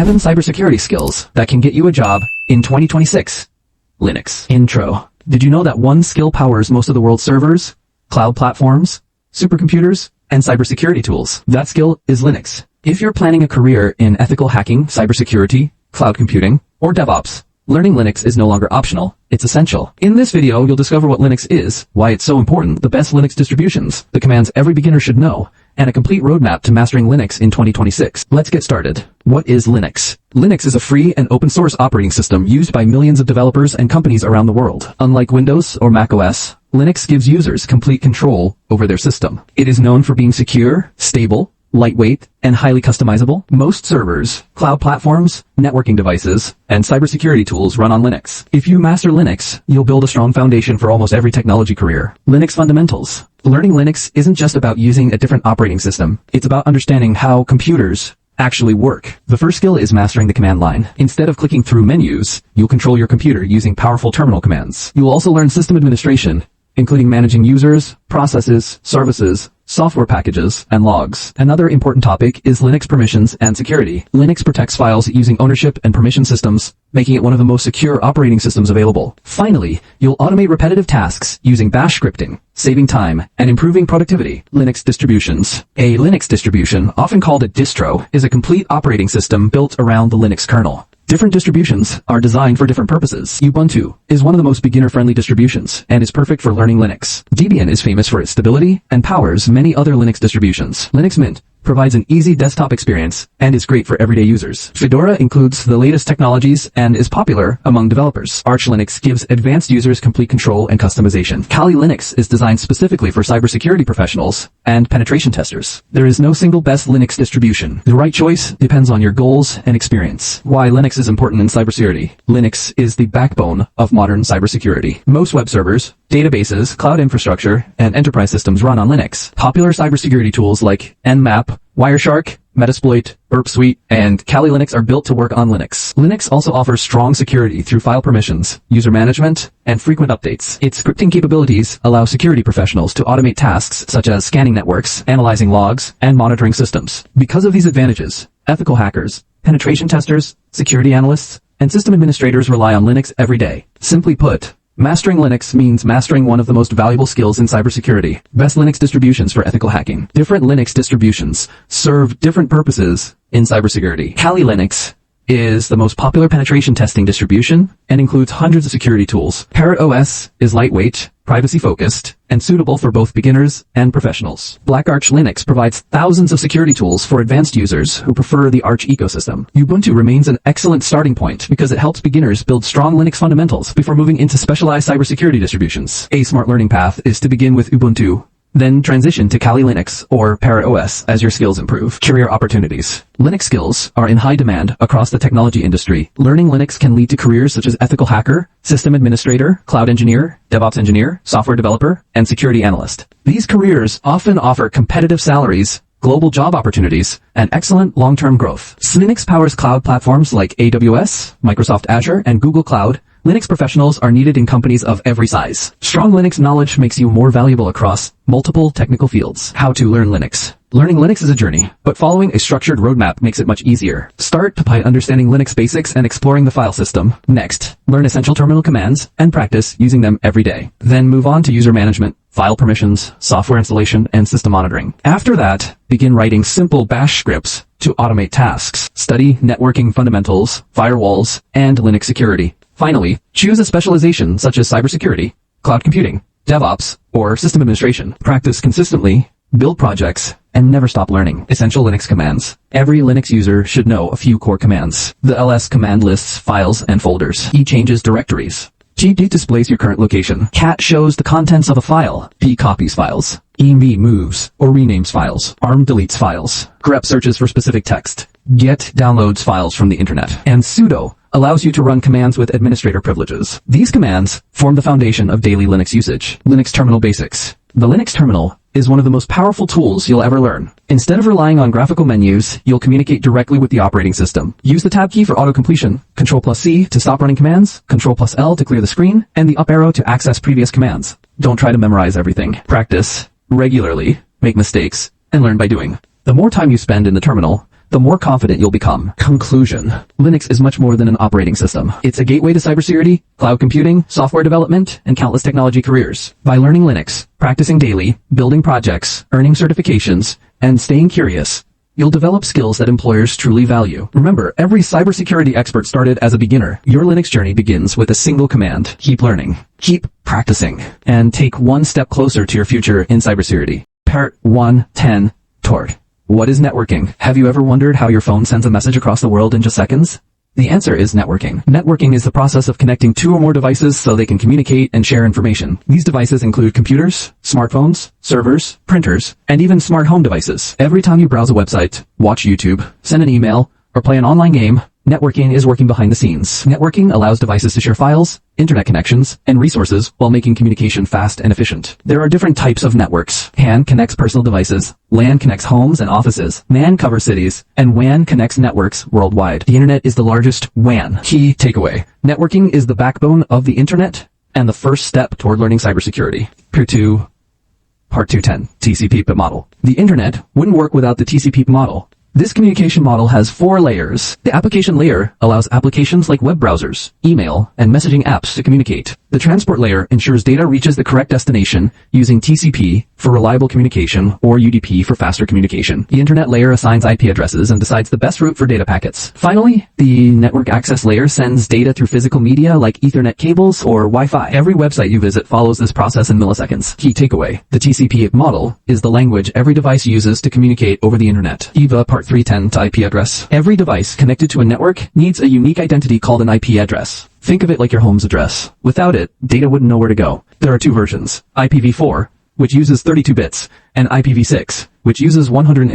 7 cybersecurity skills that can get you a job in 2026. Linux. Intro. Did you know that one skill powers most of the world's servers, cloud platforms, supercomputers, and cybersecurity tools? That skill is Linux. If you're planning a career in ethical hacking, cybersecurity, cloud computing, or DevOps, learning Linux is no longer optional, it's essential. In this video, you'll discover what Linux is, why it's so important, the best Linux distributions, the commands every beginner should know, and a complete roadmap to mastering Linux in 2026. Let's get started. What is Linux? Linux is a free and open source operating system used by millions of developers and companies around the world. Unlike Windows or macOS, Linux gives users complete control over their system. It is known for being secure, stable, lightweight, and highly customizable. Most servers, cloud platforms, networking devices, and cybersecurity tools run on Linux. If you master Linux, you'll build a strong foundation for almost every technology career. Linux fundamentals. Learning Linux isn't just about using a different operating system. It's about understanding how computers actually work. The first skill is mastering the command line. Instead of clicking through menus, you'll control your computer using powerful terminal commands. You'll also learn system administration, including managing users, processes, services, software packages, and logs. Another important topic is Linux permissions and security. Linux protects files using ownership and permission systems, making it one of the most secure operating systems available. Finally, you'll automate repetitive tasks using bash scripting, saving time and improving productivity. Linux distributions. A Linux distribution, often called a distro, is a complete operating system built around the Linux kernel. Different distributions are designed for different purposes. Ubuntu is one of the most beginner-friendly distributions and is perfect for learning Linux. Debian is famous for its stability and powers many other Linux distributions. Linux Mint provides an easy desktop experience and is great for everyday users. Fedora includes the latest technologies and is popular among developers. Arch Linux gives advanced users complete control and customization. Kali Linux is designed specifically for cybersecurity professionals and penetration testers. There is no single best Linux distribution. The right choice depends on your goals and experience. Why Linux is important in cybersecurity. Linux is the backbone of modern cybersecurity. Most web servers, databases, cloud infrastructure, and enterprise systems run on Linux. Popular cybersecurity tools like Nmap, Wireshark, Metasploit, Burp Suite, and Kali Linux are built to work on Linux. Linux also offers strong security through file permissions, user management, and frequent updates. Its scripting capabilities allow security professionals to automate tasks such as scanning networks, analyzing logs, and monitoring systems. Because of these advantages, ethical hackers, penetration testers, security analysts, and system administrators rely on Linux every day. Simply put, mastering Linux means mastering one of the most valuable skills in cybersecurity. Best Linux distributions for ethical hacking. Different Linux distributions serve different purposes in cybersecurity. Kali Linux is the most popular penetration testing distribution and includes hundreds of security tools. Parrot OS is lightweight, privacy-focused, and suitable for both beginners and professionals. Black Arch Linux provides thousands of security tools for advanced users who prefer the Arch ecosystem. Ubuntu remains an excellent starting point because it helps beginners build strong Linux fundamentals before moving into specialized cybersecurity distributions. A smart learning path is to begin with Ubuntu, then transition to Kali Linux or Parrot OS as your skills improve. Career opportunities. Linux skills are in high demand across the technology industry. Learning Linux can lead to careers such as ethical hacker, system administrator, cloud engineer, DevOps engineer, software developer, and security analyst. These careers often offer competitive salaries, global job opportunities, and excellent long-term growth. Linux powers cloud platforms like AWS, Microsoft Azure, and Google Cloud. Linux professionals are needed in companies of every size. Strong Linux knowledge makes you more valuable across multiple technical fields. How to learn Linux. Learning Linux is a journey, but following a structured roadmap makes it much easier. Start by understanding Linux basics and exploring the file system. Next, learn essential terminal commands and practice using them every day. Then move on to user management, file permissions, software installation, and system monitoring. After that, begin writing simple bash scripts to automate tasks. Study networking fundamentals, firewalls, and Linux security. Finally, choose a specialization such as cybersecurity, cloud computing, DevOps, or system administration. Practice consistently, build projects, and never stop learning. Essential Linux commands. Every Linux user should know a few core commands. The ls command lists files and folders. E changes directories. gd displays your current location. Cat shows the contents of a file. P copies files. env moves or renames files. arm deletes files. grep searches for specific text. Get downloads files from the internet. And sudo allows you to run commands with administrator privileges. These commands form the foundation of daily Linux usage. Linux terminal basics. The Linux terminal is one of the most powerful tools you'll ever learn. Instead of relying on graphical menus, you'll communicate directly with the operating system. Use the tab key for auto-completion, Ctrl+C to stop running commands, Ctrl+L to clear the screen, and the up arrow to access previous commands. Don't try to memorize everything. Practice regularly, make mistakes, and learn by doing. The more time you spend in the terminal, the more confident you'll become. Conclusion. Linux is much more than an operating system. It's a gateway to cybersecurity, cloud computing, software development, and countless technology careers. By learning Linux, practicing daily, building projects, earning certifications, and staying curious, you'll develop skills that employers truly value. Remember, every cybersecurity expert started as a beginner. Your Linux journey begins with a single command. Keep learning, keep practicing, and take one step closer to your future in cybersecurity. Part 110, Tor. What is networking? Have you ever wondered how your phone sends a message across the world in just seconds? The answer is networking. Networking is the process of connecting two or more devices so they can communicate and share information. These devices include computers, smartphones, servers, printers, and even smart home devices. Every time you browse a website, watch YouTube, send an email, or play an online game, networking is working behind the scenes. Networking allows devices to share files, internet connections, and resources while making communication fast and efficient. There are different types of networks. PAN connects personal devices, LAN connects homes and offices, MAN covers cities, and WAN connects networks worldwide. The internet is the largest WAN. Key takeaway. Networking is the backbone of the internet and the first step toward learning cybersecurity. Part 210, TCP model. The internet wouldn't work without the TCP model. This communication model has 4 layers. The application layer allows applications like web browsers, email, and messaging apps to communicate. The transport layer ensures data reaches the correct destination using TCP for reliable communication or UDP for faster communication. The internet layer assigns IP addresses and decides the best route for data packets. Finally, the network access layer sends data through physical media like Ethernet cables or Wi-Fi. Every website you visit follows this process in milliseconds. Key takeaway. The TCP model is the language every device uses to communicate over the internet. EVA Part 310 to IP address. Every device connected to a network needs a unique identity called an IP address. Think of it like your home's address. Without it, data wouldn't know where to go. There are 2 versions. IPv4, which uses 32 bits, and IPv6, which uses 100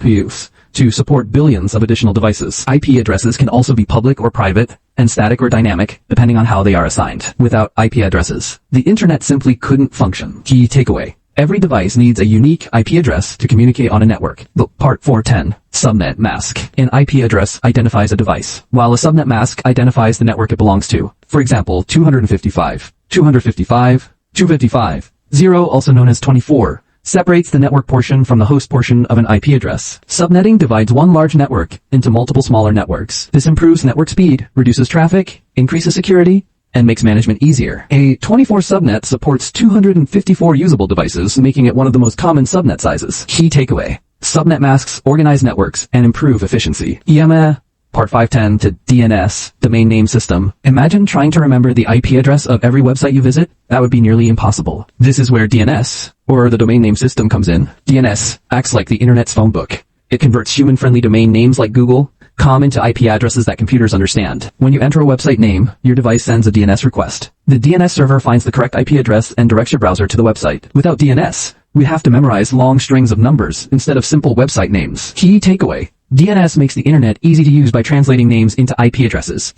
bits to support billions of additional devices. IP addresses can also be public or private, and static or dynamic, depending on how they are assigned. Without IP addresses, the internet simply couldn't function. Key takeaway. Every device needs a unique IP address to communicate on a network. Part 410, subnet mask. An IP address identifies a device, while a subnet mask identifies the network it belongs to. For example, 255, 255, 255, 0, also known as 24, separates the network portion from the host portion of an IP address. Subnetting divides one large network into multiple smaller networks. This improves network speed, reduces traffic, increases security, and makes management easier. A 24 subnet supports 254 usable devices, making it one of the most common subnet sizes. Key takeaway. Subnet masks organize networks and improve efficiency. EMA, Part 510 to DNS, domain name system. Imagine trying to remember the IP address of every website you visit. That would be nearly impossible. This is where DNS, or the domain name system, comes in. DNS acts like the internet's phone book. It converts human-friendly domain names like Google.com into IP addresses that computers understand. When you enter a website name, your device sends a DNS request. The DNS server finds the correct IP address and directs your browser to the website. Without DNS, we have to memorize long strings of numbers instead of simple website names. Key takeaway. DNS makes the internet easy to use by translating names into IP addresses.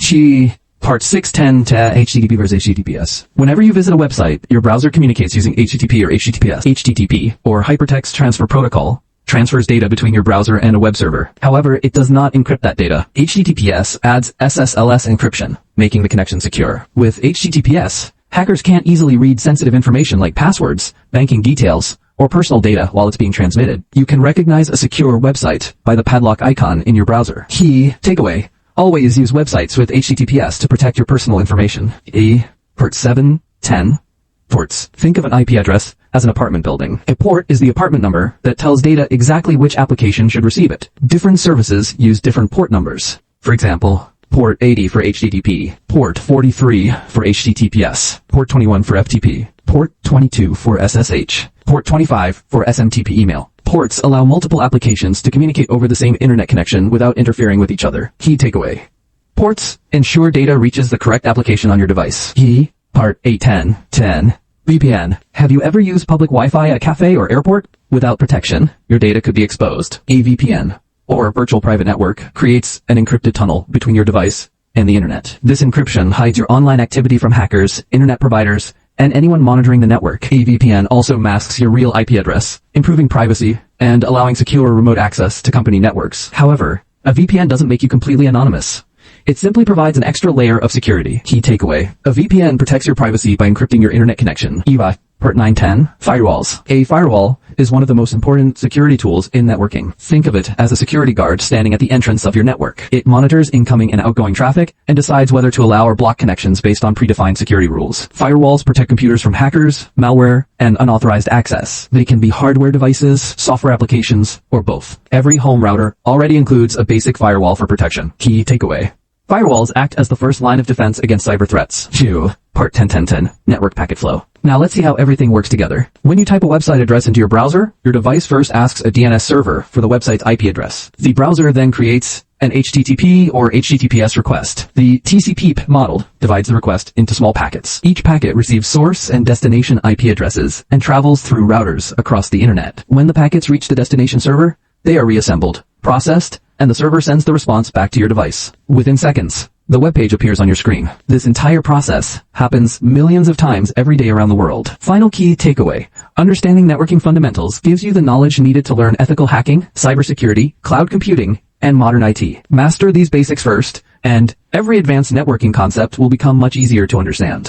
Part 610 to HTTP versus HTTPS. Whenever you visit a website, your browser communicates using HTTP or HTTPS. HTTP, or Hypertext Transfer Protocol, transfers data between your browser and a web server. However, it does not encrypt that data. HTTPS adds SSLS encryption, making the connection secure. With HTTPS, hackers can't easily read sensitive information like passwords, banking details, or personal data while it's being transmitted. You can recognize a secure website by the padlock icon in your browser. Key takeaway. Always use websites with HTTPS to protect your personal information. Port 710. Ports. Think of an IP address as an apartment building. A port is the apartment number that tells data exactly which application should receive it. Different services use different port numbers. For example, port 80 for HTTP, port 43 for HTTPS, port 21 for FTP, port 22 for SSH, port 25 for SMTP email. Ports allow multiple applications to communicate over the same internet connection without interfering with each other. Key takeaway. Ports ensure data reaches the correct application on your device. Part 810. VPN. Have you ever used public Wi-Fi at a cafe or airport? Without protection, your data could be exposed. A VPN, or virtual private network, creates an encrypted tunnel between your device and the internet. This encryption hides your online activity from hackers, internet providers, and anyone monitoring the network. A VPN also masks your real IP address, improving privacy and allowing secure remote access to company networks. However, a VPN doesn't make you completely anonymous. It simply provides an extra layer of security. Key takeaway. A VPN protects your privacy by encrypting your internet connection. EVA, Part 910, Firewalls. A firewall is one of the most important security tools in networking. Think of it as a security guard standing at the entrance of your network. It monitors incoming and outgoing traffic and decides whether to allow or block connections based on predefined security rules. Firewalls protect computers from hackers, malware, and unauthorized access. They can be hardware devices, software applications, or both. Every home router already includes a basic firewall for protection. Key takeaway: firewalls act as the first line of defense against cyber threats. Part 101010, Network Packet Flow. Now let's see how everything works together. When you type a website address into your browser, your device first asks a DNS server for the website's IP address. The browser then creates an HTTP or HTTPS request. The TCP model divides the request into small packets. Each packet receives source and destination IP addresses and travels through routers across the internet. When the packets reach the destination server, they are reassembled, processed, and the server sends the response back to your device. Within seconds, the web page appears on your screen. This entire process happens millions of times every day around the world. Final key takeaway: understanding networking fundamentals gives you the knowledge needed to learn ethical hacking, cybersecurity, cloud computing, and modern IT. Master these basics first, and every advanced networking concept will become much easier to understand.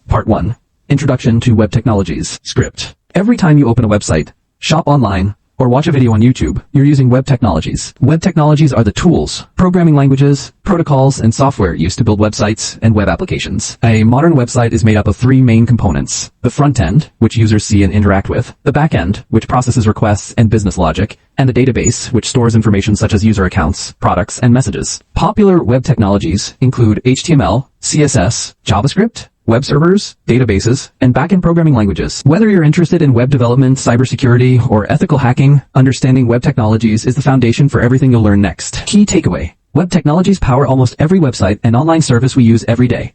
Part 1. Introduction to Web Technologies. Script. Every time you open a website, shop online, or watch a video on YouTube, you're using web technologies. Web technologies are the tools, programming languages, protocols, and software used to build websites and web applications. A modern website is made up of three main components: the front end, which users see and interact with; the back end, which processes requests and business logic; and the database, which stores information such as user accounts, products, and messages. Popular web technologies include HTML, CSS, JavaScript, web servers, databases, and back-end programming languages. Whether you're interested in web development, cybersecurity, or ethical hacking, understanding web technologies is the foundation for everything you'll learn next. Key takeaway: web technologies power almost every website and online service we use every day.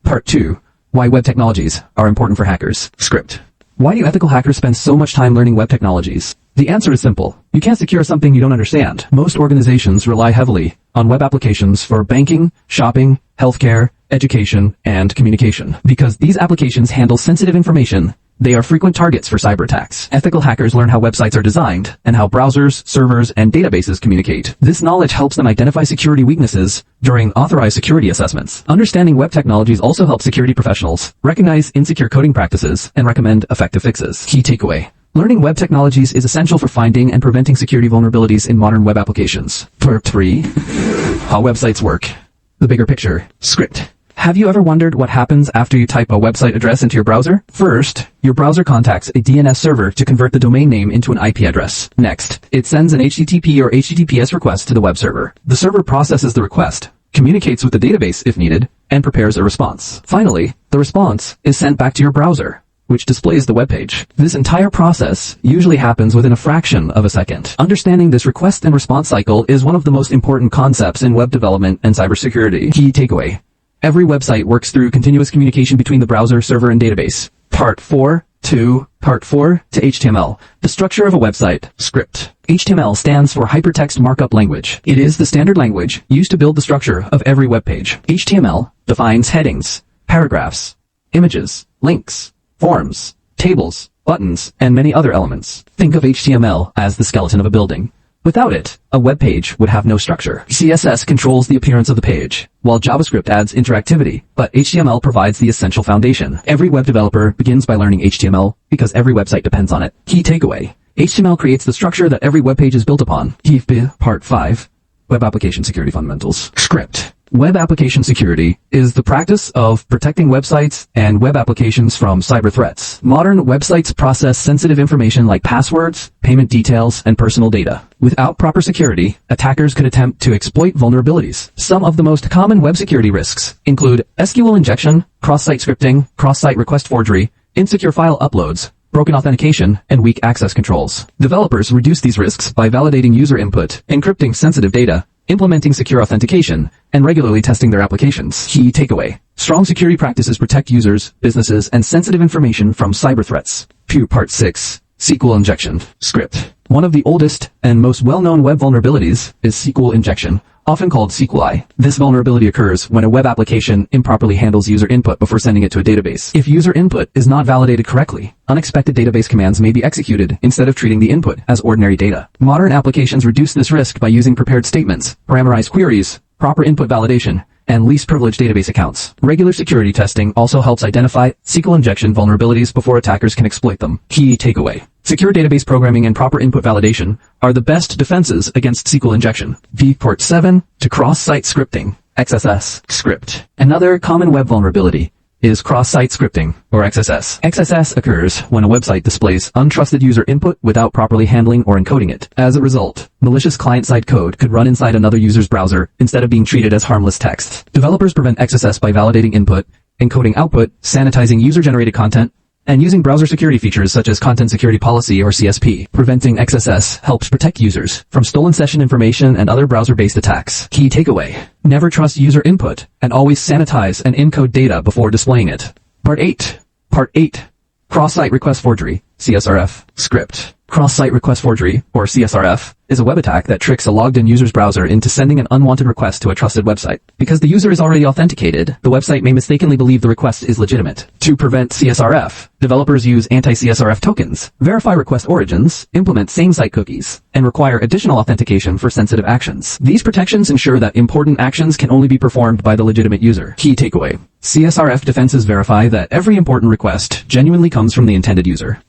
Part 2. Why web technologies are important for hackers. Script. Why do ethical hackers spend so much time learning web technologies? The answer is simple. You can't secure something you don't understand. Most organizations rely heavily on web applications for banking, shopping, healthcare, education, and communication. Because these applications handle sensitive information, they are frequent targets for cyber attacks. Ethical hackers learn how websites are designed and how browsers, servers, and databases communicate. This knowledge helps them identify security weaknesses during authorized security assessments. Understanding web technologies also helps security professionals recognize insecure coding practices and recommend effective fixes. Key takeaway: learning web technologies is essential for finding and preventing security vulnerabilities in modern web applications. Part 3. How websites work. The bigger picture. Script. Have you ever wondered what happens after you type a website address into your browser? First, your browser contacts a DNS server to convert the domain name into an IP address. Next, it sends an HTTP or HTTPS request to the web server. The server processes the request, communicates with the database if needed, and prepares a response. Finally, the response is sent back to your browser, which displays the web page. This entire process usually happens within a fraction of a second. Understanding this request and response cycle is one of the most important concepts in web development and cybersecurity. Key takeaway: every website works through continuous communication between the browser, server, and database. Part 4 to HTML. The structure of a website. Script. HTML stands for Hypertext Markup Language. It is the standard language used to build the structure of every web page. HTML defines headings, paragraphs, images, links, forms, tables, buttons, and many other elements. Think of HTML as the skeleton of a building. Without it, a web page would have no structure. CSS controls the appearance of the page, while JavaScript adds interactivity, but HTML provides the essential foundation. Every web developer begins by learning HTML because every website depends on it. Key takeaway: HTML creates the structure that every web page is built upon. Part 5. Web Application Security Fundamentals. Script. Web application security is the practice of protecting websites and web applications from cyber threats. Modern websites process sensitive information like passwords, payment details, and personal data. Without proper security, attackers could attempt to exploit vulnerabilities. Some of the most common web security risks include SQL injection, cross-site scripting, cross-site request forgery, insecure file uploads, broken authentication, and weak access controls. Developers reduce these risks by validating user input, encrypting sensitive data, implementing secure authentication, and regularly testing their applications. Key takeaway: strong security practices protect users, businesses, and sensitive information from cyber threats. Part 6. SQL injection. Script. One of the oldest and most well-known web vulnerabilities is SQL injection, often called SQLi. This vulnerability occurs when a web application improperly handles user input before sending it to a database. If user input is not validated correctly, unexpected database commands may be executed instead of treating the input as ordinary data. Modern applications reduce this risk by using prepared statements, parameterized queries, proper input validation, and least privileged database accounts. Regular security testing also helps identify SQL injection vulnerabilities before attackers can exploit them. Key takeaway. Secure database programming and proper input validation are the best defenses against SQL injection. Port 7 to cross-site scripting, XSS script. Another common web vulnerability is cross-site scripting, or XSS. XSS occurs when a website displays untrusted user input without properly handling or encoding it. As a result, malicious client-side code could run inside another user's browser instead of being treated as harmless text. Developers prevent XSS by validating input, encoding output, sanitizing user-generated content, and using browser security features such as Content Security Policy or CSP. Preventing XSS helps protect users from stolen session information and other browser-based attacks. Key takeaway. Never trust user input and always sanitize and encode data before displaying it. Part 8. Cross-site request forgery, CSRF, script. Cross-site request forgery, or CSRF, is a web attack that tricks a logged-in user's browser into sending an unwanted request to a trusted website. Because the user is already authenticated, the website may mistakenly believe the request is legitimate. To prevent CSRF, developers use anti-CSRF tokens, verify request origins, implement same-site cookies, and require additional authentication for sensitive actions. These protections ensure that important actions can only be performed by the legitimate user. Key takeaway. CSRF defenses verify that every important request genuinely comes from the intended user.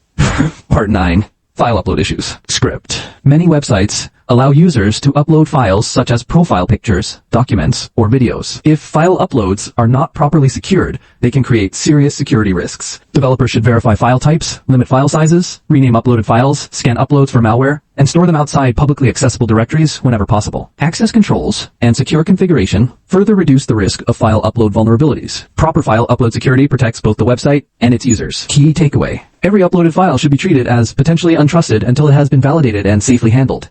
Part 9. File upload issues. Script. Many websites allow users to upload files such as profile pictures, documents, or videos. If file uploads are not properly secured, they can create serious security risks. Developers should verify file types, limit file sizes, rename uploaded files, scan uploads for malware, and store them outside publicly accessible directories whenever possible. Access controls and secure configuration further reduce the risk of file upload vulnerabilities. Proper file upload security protects both the website and its users. Key takeaway. Every uploaded file should be treated as potentially untrusted until it has been validated and safely handled.